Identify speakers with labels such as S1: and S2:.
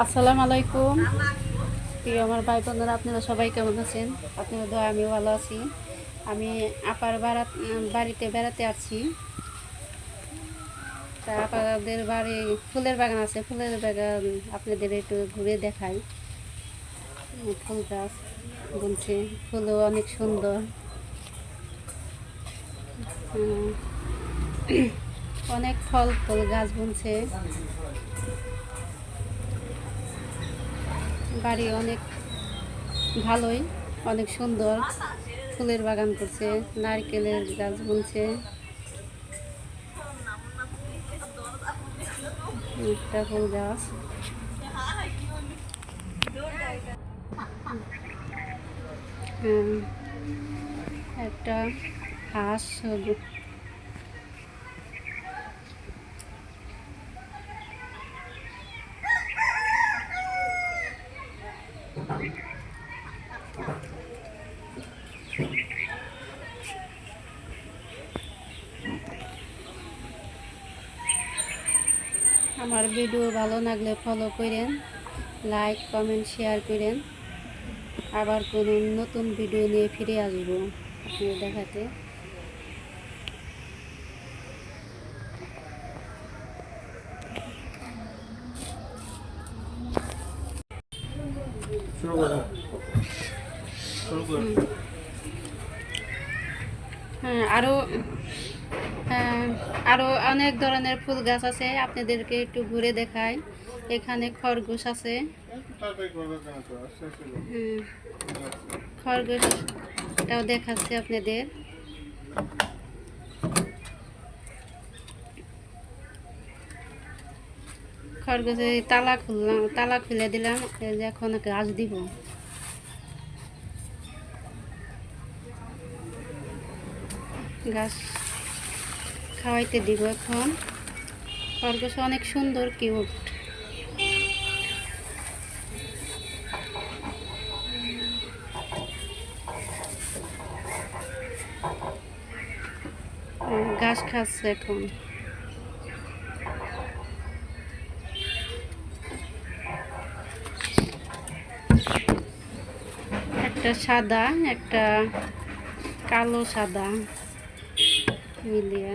S1: আসসালামু আলাইকুম প্রিয় আমার ভাই বোনেরা, আপনারা সবাই কেমন আছেন? আপনারা দোয়া আমিও ভালো আছি। আমি আপার বাড়িতে বেড়াতে আসছি। তা আপনাদের বাড়ি ফুলের বাগান আছে, ফুলের বাগান আপনাদের একটু ঘুরে দেখাই। ফুল গাছ বুনছে, ফুলও অনেক সুন্দর। অনেক ফল ফুল গাছ বুনছে। বাড়ি অনেক ভালোই, অনেক সুন্দর। ফুলের বাগান করছে, নারকেলের গাছ বুনছে। একটা ফুল গাছ, একটা হাঁস। আমার ভিডিও ভালো লাগলে ফলো করেন, লাইক কমেন্ট শেয়ার করেন। আবার কোনো নতুন ভিডিও নিয়ে ফিরে আসবো আপনাদের দেখাতে। হ্যাঁ, আরও অনেক ধরনের ফুল গাছ আছে, আপনাদেরকে একটু ঘুরে দেখাই। এখানে খরগোশ আছে। খরগোশটাও দেখাচ্ছে আপনাদের। খরগোশে তালা খুলে দিলাম, এই যে এখন ঘাস দিব। ঘাস খাওয়াইতে দিব এখন। খরগোশ অনেক সুন্দর, কিউট। ঘাস খাচ্ছে এখন। একটা সাদা, একটা কালো সাদা মিলিয়ে।